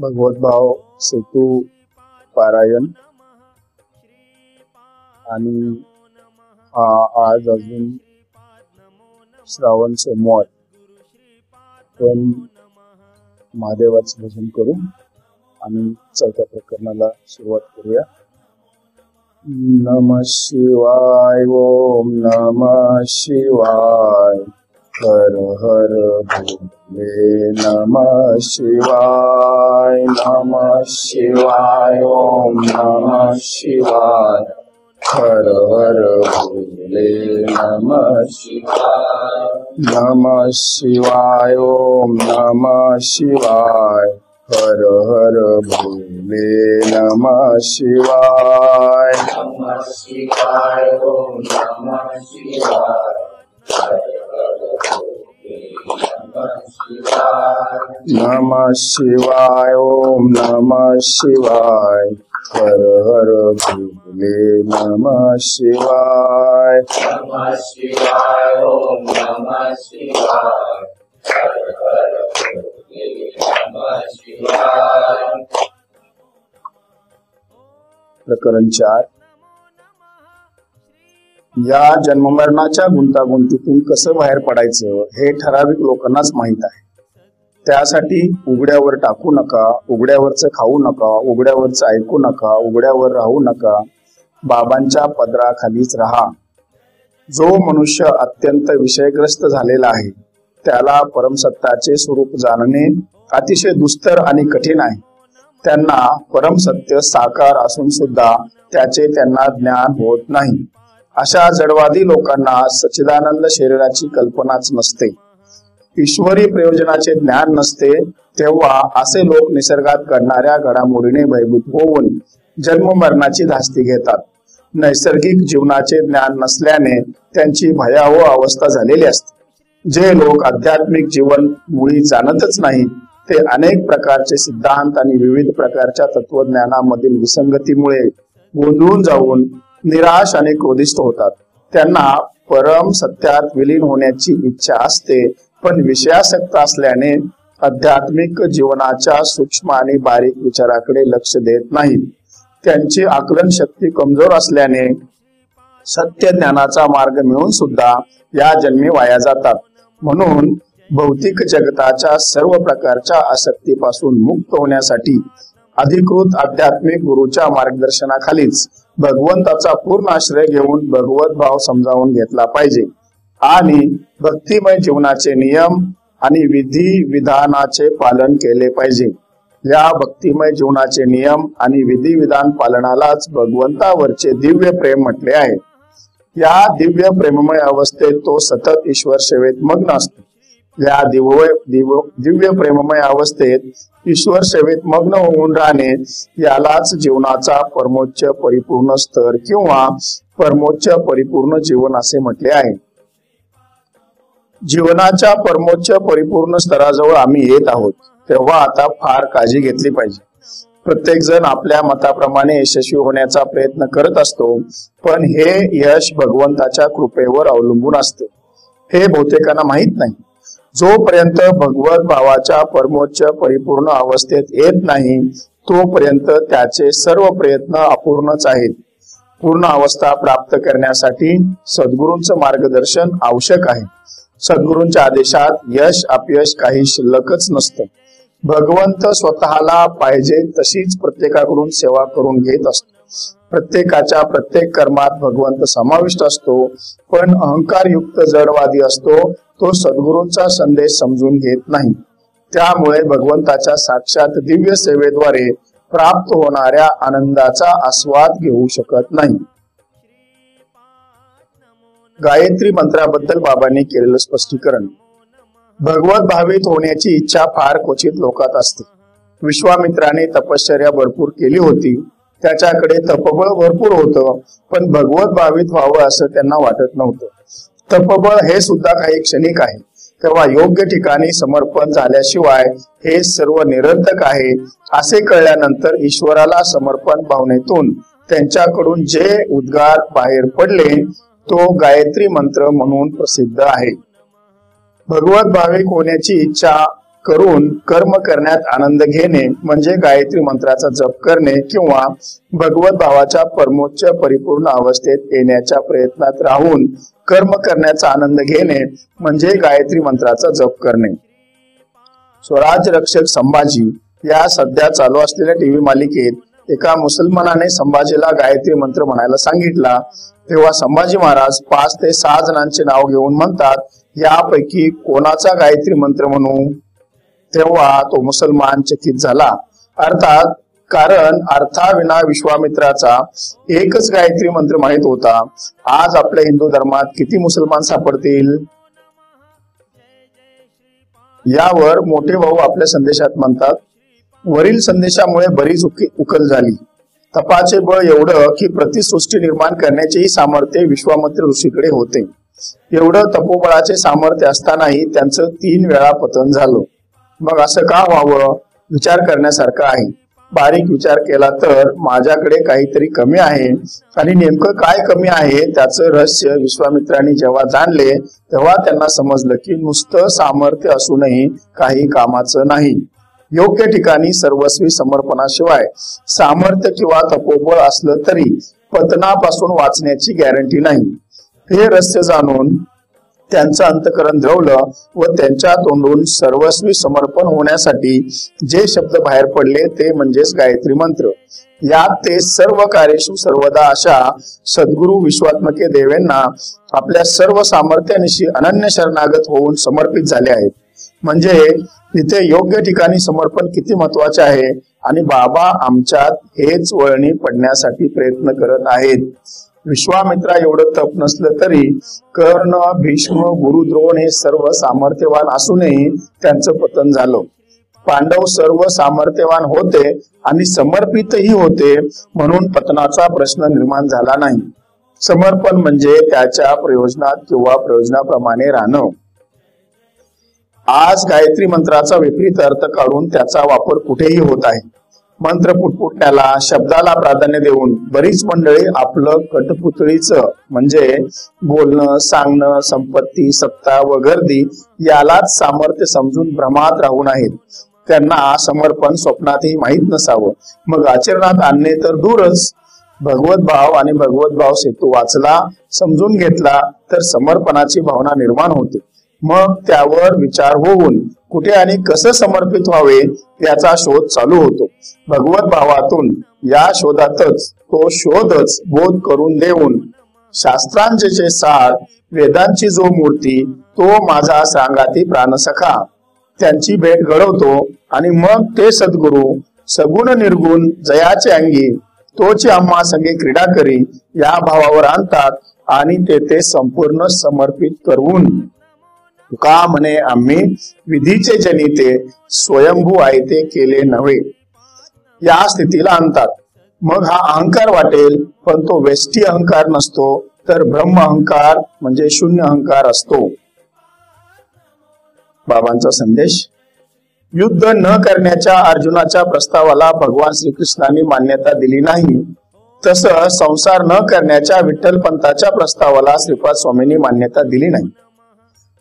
भगवतभाव सेतू पारायण आणि आज अजून श्रावण सोमवार पण महादेवाचं भजन करू आणि चौथ्या प्रकरणाला सुरुवात करूया। नमः शिवाय ओम नमः शिवाय हर हर भोले नमः शिवाय ओम नमः शिवाय हर हर भोले नमः शिवाय ओम नमः शिवाय हर हर भोले नमः शिवाय ओम नमः शिवाय नमः शिवाय ओम नमः शिवाय हर हर भोले नमः शिवाय ओम नमः शिवाय प्रकरण 4। या जन्ममरणाच्या गुंतागुंतीतून कसं बाहेर पडायचं हे ठराविक लोकांनाच माहित आहे। त्यासाठी उघड्यावर टाकू नका, उघड्यावरचं खाऊ नका, उघड्यावरचं ऐकू नका, उघड्यावर राहू नका, बाबांच्या पदराखालीच राहा। जो मनुष्य अत्यंत विषयग्रस्त झालेला आहे त्याला परमसत्ताचे स्वरूप जाणणे अतिशय दुस्तर आणि कठीण आहे। त्यांना परमसत्य साकार असून सुद्धा त्याचे त्यांना ज्ञान होत नाही। अशा जडवादी लोकांना सच्चिदानंद शरीराची कल्पनाच नसते, ईश्वरी प्रयोजनाचे ज्ञान नसते। तेव्हा असे लोक निसर्गात घडणाऱ्या घडामोडीने भयभीत होऊन जन्म मरणाची धास्ती घेतात। नैसर्गिक जीवनाचे ज्ञान नसल्याने त्यांची भयावह अवस्था झालेली असते। जे लोक आध्यात्मिक जीवन मुळी जाणतच नाहीत ते अनेक प्रकारचे सिद्धांत आणि विविध प्रकारच्या तत्वज्ञानामधील विसंगतीमुळे गोंधळून जाऊन निराश आणि क्रोधिष्ठ होतात। त्यांना परम सत्यात विलीन होण्याची इच्छा असते, पण विषयासक्त असल्याने आध्यात्मिक जीवनाच्या सूक्ष्म आणि बारीक विचाराकडे लक्ष देत नाहीत। त्यांची आकलन शक्ती कमजोर असल्याने सत्य ज्ञानाचा मार्ग मिळून सुद्धा या जन्मी वाया जातात। म्हणून भौतिक जगताच्या सर्व प्रकारच्या आसक्तीपासून मुक्त होण्यासाठी अधिकृत आध्यात्मिक गुरुच्या मार्गदर्शनाखालीच भगवंताचा पूर्ण आश्रय घेऊन भगवत भाव समजावून घेतला पाहिजे आणि भक्तिमय जीवनाचे नियम आणि विधी विधानाचे पालन केले पाहिजे। या भक्तिमय जीवनाचे नियम आणि विधी विधान पालनालाच भगवंतावरचे दिव्य प्रेम म्हटले आहे। या दिव्य प्रेममय अवस्थेत तो सतत ईश्वर सेवेत मग्न असतो। या दिव्य प्रेममय अवस्थेत ईश्वर सेवेत मग्न होऊन राहणे यालाच जीवनाचा परमोच्च परिपूर्ण स्तर किंवा परमोच्च परिपूर्ण जीवन असे म्हटले आहे। जीवनाच्या परमोच्च परिपूर्ण स्तराजवळ आम्ही येत आहोत, तेव्हा आता फार काळजी घेतली पाहिजे। प्रत्येक जण आपल्या मताप्रमाणे यशस्वी होण्याचा प्रयत्न करत असतो, पण हे यश भगवंताच्या कृपेवर अवलंबून असते हे बहुतेकांना माहित नाही। जोपर्यंत भगवत भावाच्या परमोच्च परिपूर्ण अवस्थेत येत नाही तोपर्यंत त्याचे सर्व प्रयत्न अपूर्णच आहेत। पूर्ण अवस्था प्राप्त करण्यासाठी सद्गुरूंचं मार्गदर्शन आवश्यक आहे। सद्गुरूंच्या आदेशात यश अपयश काही शिल्लकच नसतं। भगवंत स्वतःला पाहिजे तशीच प्रत्येकाकडून सेवा करून घेत असतो। प्रत्येकाच्या प्रत्येक कर्मात भगवंत समाविष्ट असतो, पण अहंकारयुक्त जडवादी असतो तो सद्गुरूंचा संदेश समजून घेत नाही। त्यामुळे भगवंताच्या साक्षात दिव्य सेवेद्वारे प्राप्त होणाऱ्या आनंदाचा आस्वाद घेऊ शकत नाही। गायत्री मंत्राबद्दल बाबांनी केलेलं स्पष्टीकरण। भगवत भावित होण्याची इच्छा फार क्वचित लोकात असते। विश्वामित्राने तपश्चर्या भरपूर केली होती, त्याच्याकडे तपबळ भरपूर होतं, पण भगवत भावित व्हावं असं त्यांना वाटत नव्हतं। तपबळ हे सुद्धा काही क्षणिक आहे, तेव्हा योग्य ठिकाणी समर्पण झाल्याशिवाय हे सर्व निरर्थक आहे असे कळल्यानंतर ईश्वराला समर्पण भावनेतून त्यांच्याकडून जे उद्गार बाहेर पडले तो गायत्री मंत्र म्हणून प्रसिद्ध आहे। भगवत भाविक होण्याची इच्छा करून कर्म करण्यात आनंद घेणे म्हणजे गायत्री मंत्राचा जप करणे किंवा भगवत भावाच्या परमोच्च परिपूर्ण अवस्थेत येण्याच्या प्रयत्नात राहून कर्म करण्याचा आनंद घेणे म्हणजे गायत्री मंत्राचा जप करणे. स्वराज्य रक्षक संभाजी या सध्या चालू असलेल्या टीव्ही मालिकेत एका मुसलमानाने संभाजीला गायत्री मंत्र म्हणायला सांगितला. तेव्हा संभाजी महाराज 5 ते 6 जणांचे नाव घेऊन म्हणतात, यापैकी कोणाचा गायत्री मंत्र म्हणू? तेव्हा तो मुसलमान चकित झाला. अर्थात कारण अर्थाविना विश्वामित्राचा एकच गायत्री मंत्र माहित होता. आज आपल्या हिंदू धर्मात किती मुसलमान सापडतील? यावर मोठे भाऊ आपल्या संदेशात म्हणतात, वरील संदेशामुळे बरीच उकल झाली. तपाचे बळ एवढं की प्रतिसृष्टी निर्माण करण्याचेही सामर्थ्य विश्वामित्र ऋषीकडे होते. एवढं तपोबळाचे सामर्थ्य असतानाही त्यांचं 3 वेळा पतन झालं. मग असं का व्हावं? विचार करण्यासारखं आहे. बारीक विचार केला तर माझ्याकडे काहीतरी कमी आहे आणि नेमकं काय कमी आहे त्याचं रहस्य विश्वामित्रांनी जेव्हा जाणले तेव्हा त्यांना समजलं की नुसतं सामर्थ्य असूनही काही कामाचं नाही. योग्य ठिकाणी सर्वस्वी समर्पणाशिवाय सामर्थ्य किंवा तपोबळ असलं तरी पतनापासून वाचण्याची गॅरंटी नाही. हे रहस्य जाणून त्यांचं अंतःकरण द्रवलं व त्यांच्या तोंडून सर्वस्वी समर्पण होण्यासाठी जे शब्द बाहेर पडले ते म्हणजेच गायत्री मंत्र. यात ते सर्व कार्येषु सर्वदा अशा सद्गुरु विश्वात्मके देवेंना आपल्या सर्व सामर्थ्यानिशी अनन्य शरणागत होऊन समर्पित झाले आहेत. म्हणजे इथे योग्य ठिकाणी समर्पण किती महत्वाचे आहे आणि बाबा आमच्यात हेच वळणी पडण्यासाठी प्रयत्न करत आहेत. विश्वामित्रा एवढं तप नसलं तरी कर्ण, भीष्म, गुरुद्रोण हे सर्व सामर्थ्यवान असूनही त्यांचं पतन झालं. पांडव सर्व सामर्थ्यवान होते आणि समर्पितही होते म्हणून पतनाचा प्रश्न निर्माण झाला नाही. समर्पण म्हणजे त्याच्या प्रयोजनात किंवा प्रयोजनाप्रमाणे राहणं. आज गायत्री मंत्राचा विपरीत अर्थ काढून त्याचा वापर कुठेही होत आहे. मंत्र पुटपुटण्याला, शब्दाला प्राधान्य देऊन बरीच मंडळी आपलं कठपुतळीचं म्हणजे बोलणं, सांगणं, संपत्ती, सत्ता व गर्दी यालाच सामर्थ्य समजून भ्रमात राहून आहेत. त्यांना समर्पण स्वप्नातही माहीत नसावं, मग आचरणात आणणे तर दूरच. भगवत भाव आणि भगवत भाव सेतू वाचला, समजून घेतला तर समर्पणाची भावना निर्माण होते. मग त्यावर विचार होऊन कुठे आणि कसं समर्पित व्हावे याचा शोध चालू होतो. भगवत भावातून या शोधातच तो शोधच बोध करून देऊन शास्त्रांचे सार, वेदांची जो मूर्ती तो माझा सांगाती प्राणसखा त्यांची भेट घडवतो आणि मग ते सद्गुरु सगुण निर्गुण जयाचे अंगी तोची आम्हा संगे क्रीडा करी या भावावर आणतात आणि ते संपूर्ण समर्पित करून तुका म्हणे आम्ही विधीचे जनिते स्वयंभू आयते केले नव्हे या स्थितीला आणतात. मग हा अहंकार वाटेल, पण तो वेष्टी अहंकार नसतो तर ब्रह्म अहंकार म्हणजे शून्य अहंकार असतो. बाबांचा संदेश. युद्ध न करण्याच्या अर्जुनाच्या प्रस्तावाला भगवान श्रीकृष्णांनी मान्यता दिली नाही, तसं संसार न करण्याच्या विठ्ठलपंताच्या प्रस्तावाला श्रीपाद स्वामींनी मान्यता दिली नाही.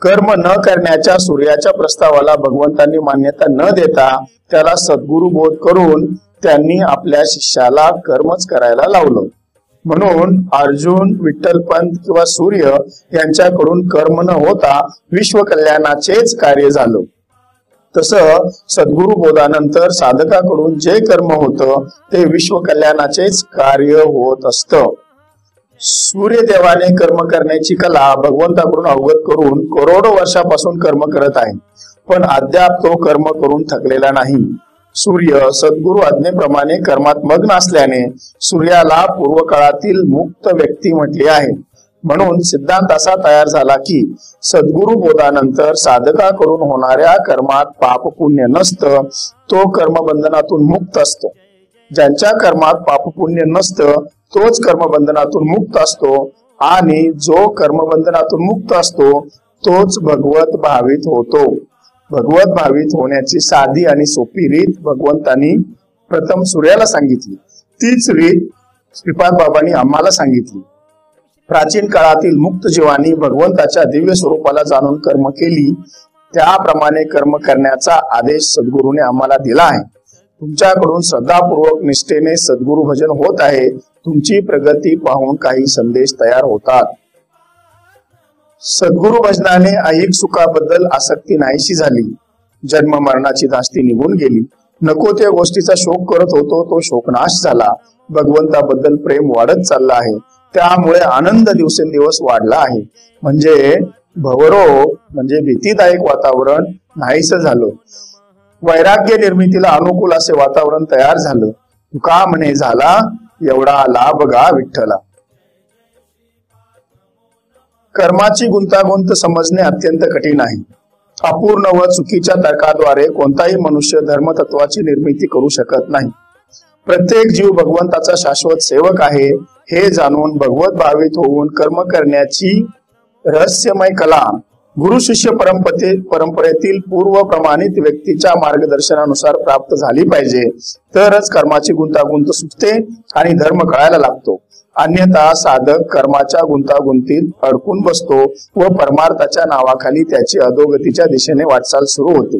कर्म न करण्याच्या सूर्याच्या प्रस्तावाला भगवंतांनी मान्यता न देता त्याला सद्गुरु बोध करून त्यांनी आपल्या शिष्याला कर्मच करायला लावलं. म्हणून अर्जुन, विठ्ठलपंत किंवा सूर्य यांच्याकडून कर्म न होता विश्व कल्याणाचेच कार्य झालं. तसं सद्गुरु बोधानंतर साधकाकडून जे कर्म होतं ते विश्व कल्याणाचेच कार्य होत असतं. सूर्यदेवाने कर्म करण्याची कला भगवंताकडून अवगत करून करोडो वर्षापासून कर्म करत आहे, पण अद्याप तो कर्म करून थकलेला नाही. सूर्य सद्गुरु आज्ञेप्रमाणे कर्मात मग्न असल्याने सूर्याला पूर्वकाळातील मुक्त व्यक्ती म्हटले आहे. म्हणून सिद्धांत असा तयार झाला की सद्गुरु बोधानंतर साधकाकडून होणाऱ्या कर्मात पाप पुण्य नसतं, तो कर्मबंधनातून मुक्त असतो. ज्यांच्या कर्मात पाप पुण्य नसतं तोच कर्मबंधनातून मुक्त असतो आणि जो कर्मबंधनातून मुक्त असतो तोच भगवत भावित होतो. भगवत भावित होण्याची साधी आणि सोपी रीत भगवंतांनी प्रथम सूर्याला सांगितली. तीच रीत श्रीपाद बाबांनी आम्हाला सांगितली. प्राचीन काळातील मुक्त जीवांनी भगवंताच्या दिव्य स्वरूपाला जाणून कर्म केली त्याप्रमाणे कर्म करण्याचा आदेश सद्गुरूने आम्हाला दिला आहे. तुमच्याकडून श्रद्धापूर्वक निष्ठेने सद्गुरु भजन होत आहे. तुमची प्रगती पाहून काही संदेश तयार होतात. सद्गुरु भजनाने ऐहिक सुखाबद्दल आसक्ती नाहीशी झाली. जन्म मरणाची धास्ती निघून गेली. नको त्या गोष्टीचा शोक करत होतो, तो शोकनाश झाला. भगवंताबद्दल प्रेम वाढत चाललं आहे. त्यामुळे आनंद दिवसेंदिवस वाढला आहे. म्हणजे भवरो म्हणजे भीतीदायक वातावरण नाहीसं झालं. वैराग्य निर्मितीला अनुकूल असे वातावरण तयार झालं. तुका म्हणे झाला एवढा लाभ गा विठ्ठला. कर्माची गुंतागुंत समजणे अत्यंत कठीण आहे. अपूर्ण व चुकीच्या तर्काद्वारे कोणताही मनुष्य धर्मतत्वाची निर्मिती करू शकत नाही. प्रत्येक जीव भगवंताचा शाश्वत सेवक आहे हे जाणून भगवत भावित होऊन कर्म करण्याची रहस्यमय कला गुरु शिष्य परंपरेतील पूर्व प्रमाणित व्यक्तीच्या मार्गदर्शनानुसार प्राप्त झाली पाहिजे. तरच कर्माची गुंतागुंत सुटते आणि धर्म कळायला लागतो. अन्यथा साधक कर्माच्या गुंतागुंतीत अडकून बसतो व परमार्थाच्या नावाखाली त्याची अधोगतीच्या दिशेने वाटचाल सुरू होते.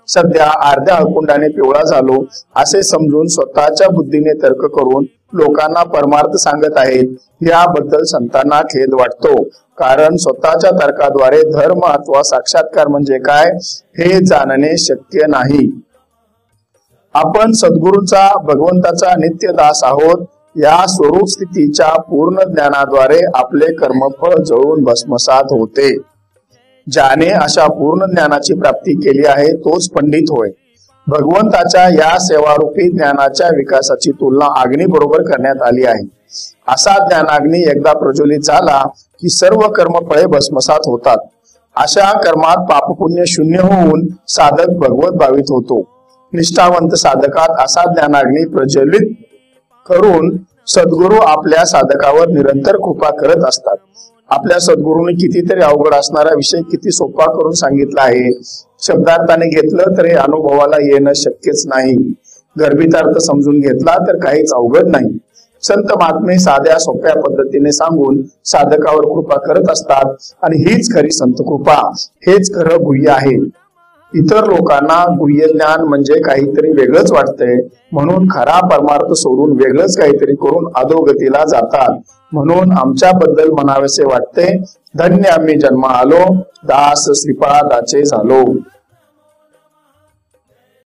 सध्या अर्ध्या अळकुंडाने पिवळा झालो असे समजून स्वतःच्या बुद्धीने तर्क करून लोकांना परमार्थ सांगत आहेत. याबद्दल संतांना खेद वाटतो. कारण स्वतःच्या तर्काद्वारे धर्म अथवा साक्षात्कार म्हणजे काय हे जाणणे शक्य नाही. आपण सद्गुरूंचा भगवंताचा नित्य दास आहोत. या स्वरूप स्थितीच्या पूर्ण ज्ञानाद्वारे आपले कर्मफळ जळून भस्मसात होते. ज्याने अशा पूर्ण ज्ञानाची प्राप्ती केली आहे तोच पंडित होय. भगवंताच्या या सेवारूपी ज्ञानाच्या विकासाची तुलना अग्नी बरोबर करण्यात आली आहे. असा ज्ञानाग्नी एकदा प्रज्वलित झाला की सर्व कर्मफळे भस्मसात होतात. अशा कर्मात पापपुण्य शून्य होऊन साधक भगवत भावित होतो. निष्ठावंत साधकात असा ज्ञानाग्नी प्रज्वलित करून सद्गुरू आपल्या साधकावर निरंतर कृपा करत असतात. आपल्या सद्गुरूंनी कितीतरी अवघड असणारा विषय किती सोपा करून सांगितला आहे. शब्दार्थाने घेतलं तर हे अनुभवाला येणं शक्यच नाही. गर्भितार्थ समजून घेतला तर काहीच अवघड नाही. संत महात्मे साध्या सोप्या पद्धतीने सांगून साधकावर कृपा करत असतात आणि हीच खरी संत कृपा, हेच खरं गुह्य आहे. इतर लोकांना गुह्य ज्ञान म्हणजे काहीतरी वेगळंच वाटतंय म्हणून खरा परमार्थ सोडून वेगळंच काहीतरी करून अधोगतीला जातात. म्हणून आमच्याबद्दल म्हणावेसे वाटते, धन्य आम्ही जन्म आलो, दास श्रीपादाचे झालो.